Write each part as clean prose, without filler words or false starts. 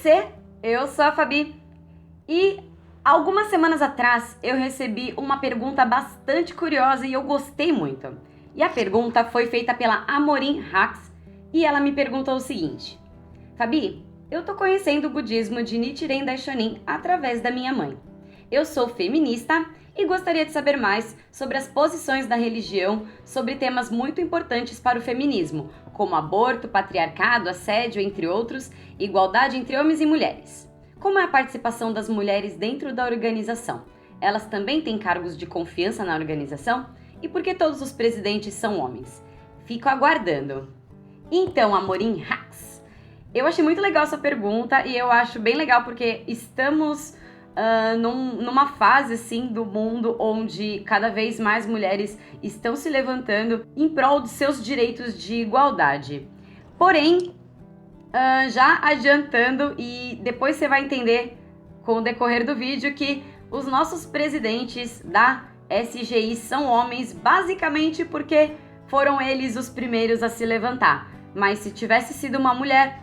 você? Eu sou a Fabi e algumas semanas atrás eu recebi uma pergunta bastante curiosa e eu gostei muito. E a pergunta foi feita pela Amorim Hacks e ela me perguntou o seguinte: Fabi, eu tô conhecendo o budismo de Nichiren Daishonin através da minha mãe. Eu sou feminista e gostaria de saber mais sobre as posições da religião sobre temas muito importantes para o feminismo, como aborto, patriarcado, assédio, entre outros, igualdade entre homens e mulheres. Como é a participação das mulheres dentro da organização? Elas também têm cargos de confiança na organização? E por que todos os presidentes são homens? Fico aguardando. Então, Amorim Hacks, eu achei muito legal essa pergunta e eu acho bem legal porque estamos numa fase assim do mundo onde cada vez mais mulheres estão se levantando em prol de seus direitos de igualdade. Porém, já adiantando, e depois você vai entender com o decorrer do vídeo que os nossos presidentes da SGI são homens, basicamente porque foram eles os primeiros a se levantar. Mas se tivesse sido uma mulher,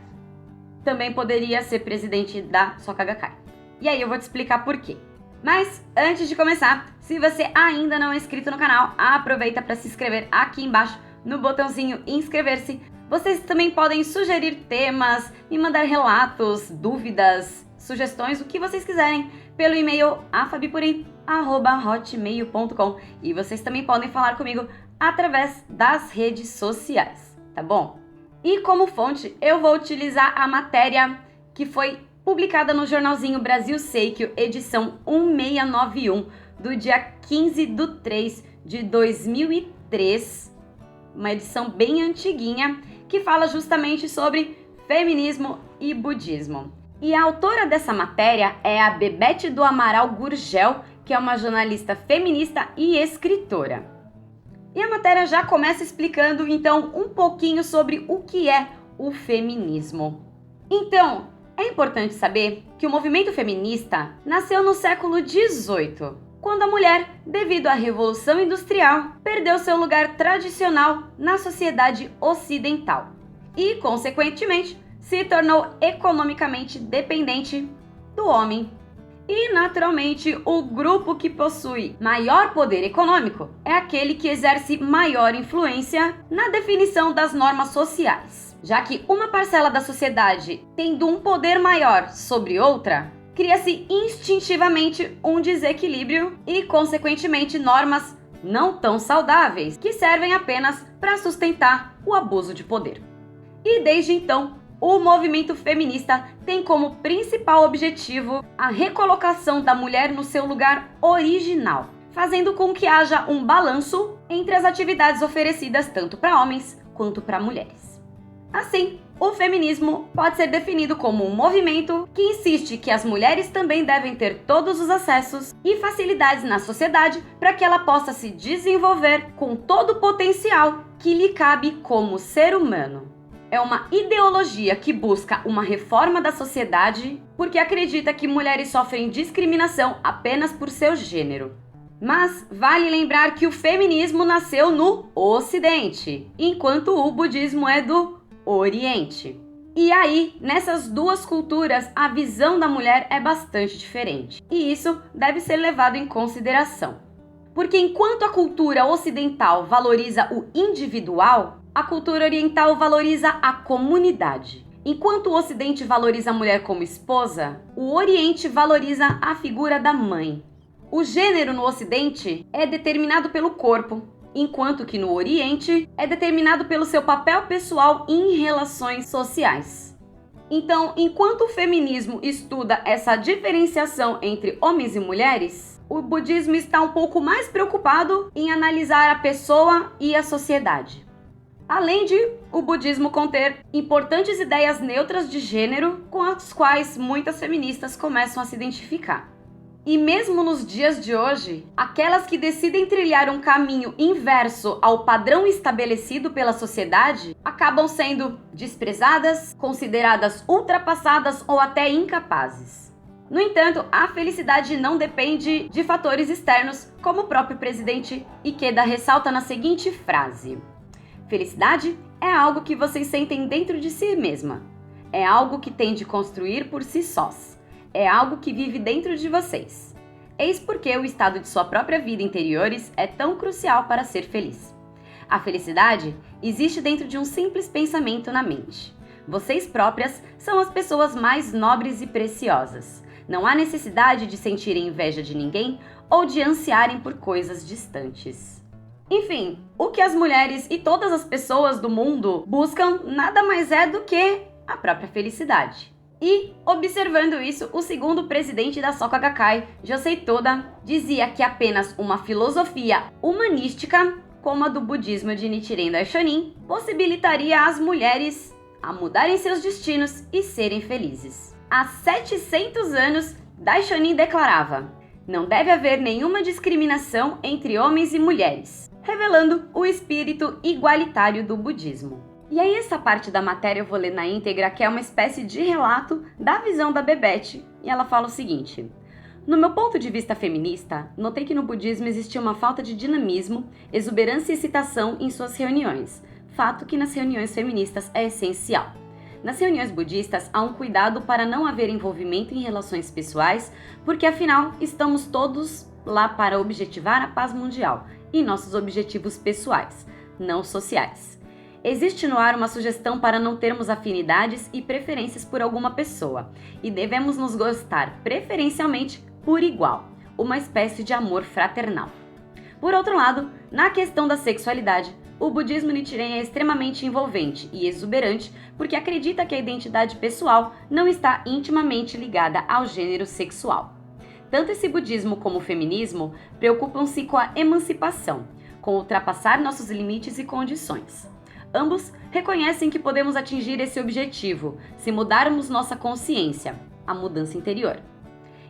também poderia ser presidente da Soka Gakkai. E aí eu vou te explicar por quê. Mas antes de começar, se você ainda não é inscrito no canal, aproveita para se inscrever aqui embaixo no botãozinho inscrever-se. Vocês também podem sugerir temas, me mandar relatos, dúvidas, sugestões, o que vocês quiserem, pelo e-mail afabipurim@hotmail.com. E vocês também podem falar comigo através das redes sociais, tá bom? E como fonte, eu vou utilizar a matéria que foi publicada no jornalzinho Brasil Seikyo, edição 1691, do dia 15/3/2003, uma edição bem antiguinha, que fala justamente sobre feminismo e budismo. E a autora dessa matéria é a Bebete do Amaral Gurgel, que é uma jornalista feminista e escritora. E a matéria já começa explicando, então, um pouquinho sobre o que é o feminismo. Então, é importante saber que o movimento feminista nasceu no século XVIII, quando a mulher, devido à Revolução Industrial, perdeu seu lugar tradicional na sociedade ocidental e, consequentemente, se tornou economicamente dependente do homem. E, naturalmente, o grupo que possui maior poder econômico é aquele que exerce maior influência na definição das normas sociais. Já que uma parcela da sociedade tendo um poder maior sobre outra, cria-se instintivamente um desequilíbrio e, consequentemente, normas não tão saudáveis que servem apenas para sustentar o abuso de poder. E desde então, o movimento feminista tem como principal objetivo a recolocação da mulher no seu lugar original, fazendo com que haja um balanço entre as atividades oferecidas tanto para homens quanto para mulheres. Assim, o feminismo pode ser definido como um movimento que insiste que as mulheres também devem ter todos os acessos e facilidades na sociedade para que ela possa se desenvolver com todo o potencial que lhe cabe como ser humano. É uma ideologia que busca uma reforma da sociedade porque acredita que mulheres sofrem discriminação apenas por seu gênero. Mas vale lembrar que o feminismo nasceu no Ocidente, enquanto o budismo é do Oriente. E aí, nessas duas culturas, a visão da mulher é bastante diferente. E isso deve ser levado em consideração. Porque enquanto a cultura ocidental valoriza o individual, a cultura oriental valoriza a comunidade. Enquanto o Ocidente valoriza a mulher como esposa, o Oriente valoriza a figura da mãe. O gênero no Ocidente é determinado pelo corpo, enquanto que no Oriente é determinado pelo seu papel pessoal em relações sociais. Então, enquanto o feminismo estuda essa diferenciação entre homens e mulheres, o budismo está um pouco mais preocupado em analisar a pessoa e a sociedade. Além de o budismo conter importantes ideias neutras de gênero com as quais muitas feministas começam a se identificar. E mesmo nos dias de hoje, aquelas que decidem trilhar um caminho inverso ao padrão estabelecido pela sociedade acabam sendo desprezadas, consideradas ultrapassadas ou até incapazes. No entanto, a felicidade não depende de fatores externos, como o próprio presidente Ikeda ressalta na seguinte frase: felicidade é algo que vocês sentem dentro de si mesma. é algo que tem de construir por si sós. É algo que vive dentro de vocês. Eis porque o estado de sua própria vida interiores é tão crucial para ser feliz. A felicidade existe dentro de um simples pensamento na mente. Vocês próprias são as pessoas mais nobres e preciosas. Não há necessidade de sentirem inveja de ninguém ou de ansiarem por coisas distantes. Enfim, o que as mulheres e todas as pessoas do mundo buscam nada mais é do que a própria felicidade. E, observando isso, o segundo presidente da Soka Gakkai, Josei Toda, dizia que apenas uma filosofia humanística, como a do budismo de Nichiren Daishonin, possibilitaria às mulheres a mudarem seus destinos e serem felizes. Há 700 anos, Daishonin declarava: não deve haver nenhuma discriminação entre homens e mulheres, revelando o espírito igualitário do budismo. E aí essa parte da matéria eu vou ler na íntegra, que é uma espécie de relato da visão da Bebete, e ela fala o seguinte: no meu ponto de vista feminista, notei que no budismo existia uma falta de dinamismo, exuberância e excitação em suas reuniões, fato que nas reuniões feministas é essencial. Nas reuniões budistas há um cuidado para não haver envolvimento em relações pessoais, porque afinal estamos todos lá para objetivar a paz mundial e nossos objetivos pessoais, não sociais. Existe no ar uma sugestão para não termos afinidades e preferências por alguma pessoa, e devemos nos gostar preferencialmente por igual, uma espécie de amor fraternal. Por outro lado, na questão da sexualidade, o budismo Nichiren é extremamente envolvente e exuberante porque acredita que a identidade pessoal não está intimamente ligada ao gênero sexual. Tanto esse budismo como o feminismo preocupam-se com a emancipação, com ultrapassar nossos limites e condições. Ambos reconhecem que podemos atingir esse objetivo se mudarmos nossa consciência, a mudança interior,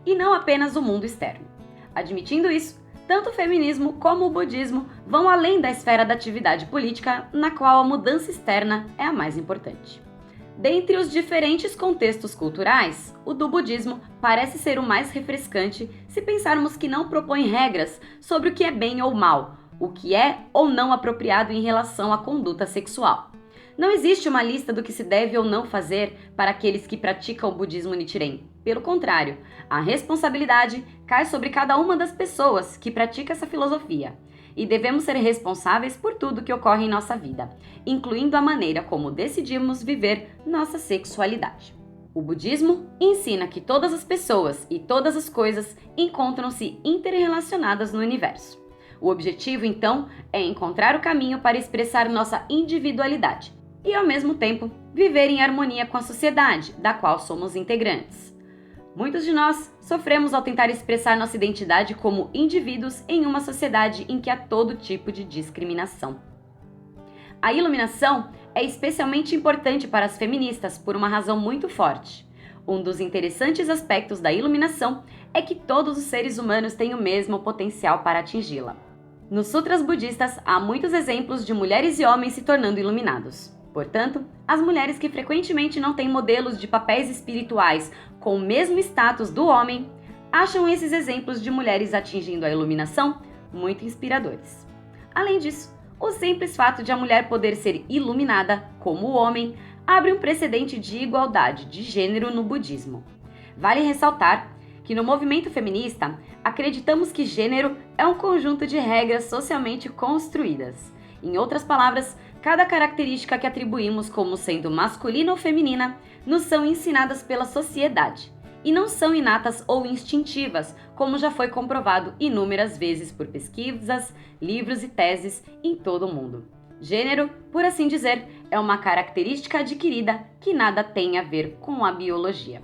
e não apenas o mundo externo. Admitindo isso, tanto o feminismo como o budismo vão além da esfera da atividade política, na qual a mudança externa é a mais importante. Dentre os diferentes contextos culturais, o do budismo parece ser o mais refrescante se pensarmos que não propõe regras sobre o que é bem ou mal, o que é ou não apropriado em relação à conduta sexual. Não existe uma lista do que se deve ou não fazer para aqueles que praticam o budismo Nichiren. Pelo contrário, a responsabilidade cai sobre cada uma das pessoas que pratica essa filosofia. E devemos ser responsáveis por tudo que ocorre em nossa vida, incluindo a maneira como decidimos viver nossa sexualidade. O budismo ensina que todas as pessoas e todas as coisas encontram-se interrelacionadas no universo. O objetivo, então, é encontrar o caminho para expressar nossa individualidade e, ao mesmo tempo, viver em harmonia com a sociedade, da qual somos integrantes. Muitos de nós sofremos ao tentar expressar nossa identidade como indivíduos em uma sociedade em que há todo tipo de discriminação. A iluminação é especialmente importante para as feministas por uma razão muito forte. Um dos interessantes aspectos da iluminação é que todos os seres humanos têm o mesmo potencial para atingi-la. Nos sutras budistas, há muitos exemplos de mulheres e homens se tornando iluminados. Portanto, as mulheres que frequentemente não têm modelos de papéis espirituais com o mesmo status do homem, acham esses exemplos de mulheres atingindo a iluminação muito inspiradores. Além disso, o simples fato de a mulher poder ser iluminada, como o homem, abre um precedente de igualdade de gênero no budismo. Vale ressaltar que no movimento feminista, acreditamos que gênero é um conjunto de regras socialmente construídas. Em outras palavras, cada característica que atribuímos como sendo masculina ou feminina nos são ensinadas pela sociedade e não são inatas ou instintivas, como já foi comprovado inúmeras vezes por pesquisas, livros e teses em todo o mundo. Gênero, por assim dizer, é uma característica adquirida que nada tem a ver com a biologia.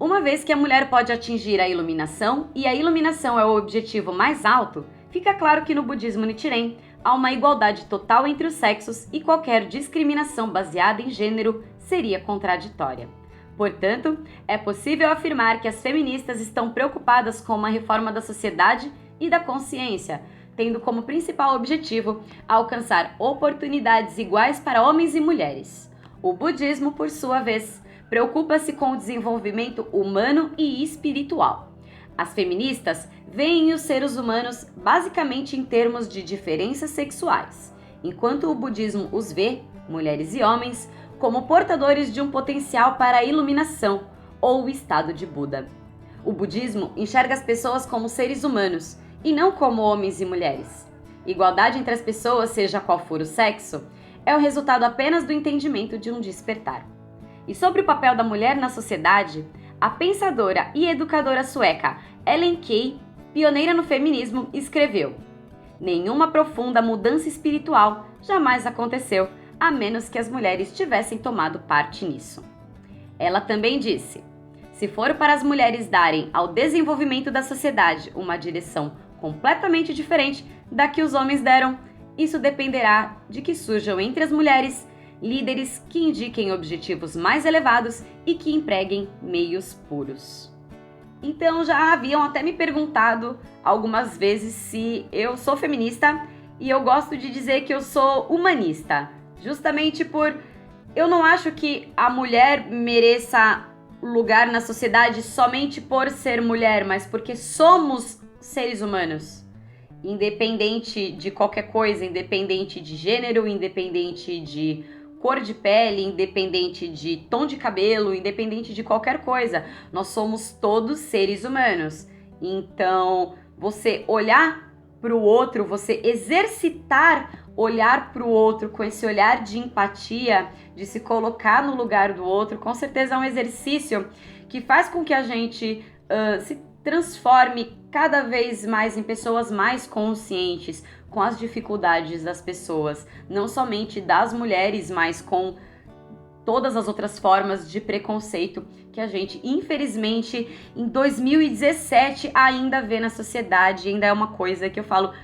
Uma vez que a mulher pode atingir a iluminação e a iluminação é o objetivo mais alto, fica claro que no budismo Nichiren há uma igualdade total entre os sexos e qualquer discriminação baseada em gênero seria contraditória. Portanto, é possível afirmar que as feministas estão preocupadas com uma reforma da sociedade e da consciência, tendo como principal objetivo alcançar oportunidades iguais para homens e mulheres. O budismo, por sua vez, preocupa-se com o desenvolvimento humano e espiritual. As feministas veem os seres humanos basicamente em termos de diferenças sexuais, enquanto o budismo os vê, mulheres e homens, como portadores de um potencial para a iluminação ou o estado de Buda. O budismo enxerga as pessoas como seres humanos e não como homens e mulheres. Igualdade entre as pessoas, seja qual for o sexo, é o resultado apenas do entendimento de um despertar. E sobre o papel da mulher na sociedade, a pensadora e educadora sueca Ellen Key, pioneira no feminismo, escreveu: "Nenhuma profunda mudança espiritual jamais aconteceu, a menos que as mulheres tivessem tomado parte nisso." Ela também disse: "Se for para as mulheres darem ao desenvolvimento da sociedade uma direção completamente diferente da que os homens deram, isso dependerá de que surjam entre as mulheres líderes que indiquem objetivos mais elevados e que empreguem meios puros." Então já haviam até me perguntado algumas vezes se eu sou feminista, e eu gosto de dizer que eu sou humanista, justamente por eu não acho que a mulher mereça lugar na sociedade somente por ser mulher, mas porque somos seres humanos. Independente de qualquer coisa, independente de gênero, independente de cor de pele, independente de tom de cabelo, independente de qualquer coisa, nós somos todos seres humanos. Então, você olhar para o outro, você exercitar olhar para o outro com esse olhar de empatia, de se colocar no lugar do outro, com certeza é um exercício que faz com que a gente se transforme cada vez mais em pessoas mais conscientes com as dificuldades das pessoas, não somente das mulheres, mas com todas as outras formas de preconceito que a gente, infelizmente, em 2017 ainda vê na sociedade. Ainda é uma coisa que eu falo,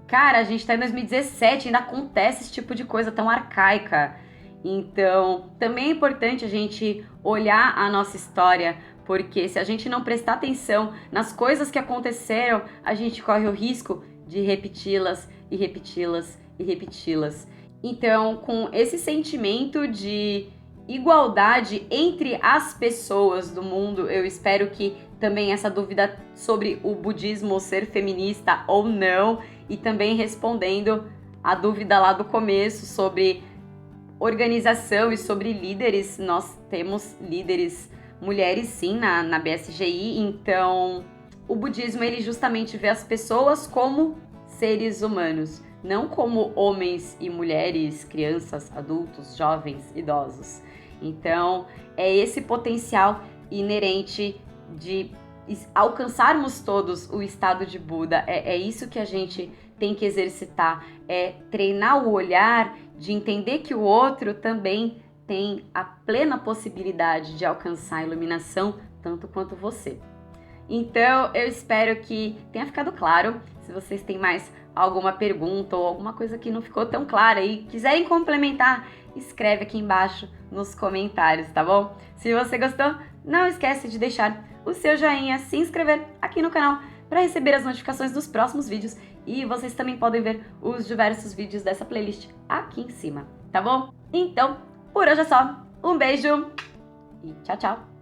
cara, a gente tá em 2017, ainda acontece esse tipo de coisa tão arcaica. Então, também é importante a gente olhar a nossa história, porque se a gente não prestar atenção nas coisas que aconteceram, a gente corre o risco de repeti-las e repeti-las e repeti-las. Então, com esse sentimento de igualdade entre as pessoas do mundo, eu espero que também essa dúvida sobre o budismo ser feminista ou não, e também respondendo a dúvida lá do começo sobre organização e sobre líderes, nós temos líderes mulheres sim na BSGI, então o budismo ele justamente vê as pessoas como seres humanos, não como homens e mulheres, crianças, adultos, jovens, idosos. Então é esse potencial inerente de alcançarmos todos o estado de Buda, é isso que a gente tem que exercitar, é treinar o olhar de entender que o outro também tem a plena possibilidade de alcançar a iluminação tanto quanto você. Então, eu espero que tenha ficado claro. Se vocês têm mais alguma pergunta ou alguma coisa que não ficou tão clara e quiserem complementar, escreve aqui embaixo nos comentários, tá bom? Se você gostou, não esquece de deixar o seu joinha, se inscrever aqui no canal para receber as notificações dos próximos vídeos, e vocês também podem ver os diversos vídeos dessa playlist aqui em cima, tá bom? Então, por hoje é só. Um beijo e tchau, tchau!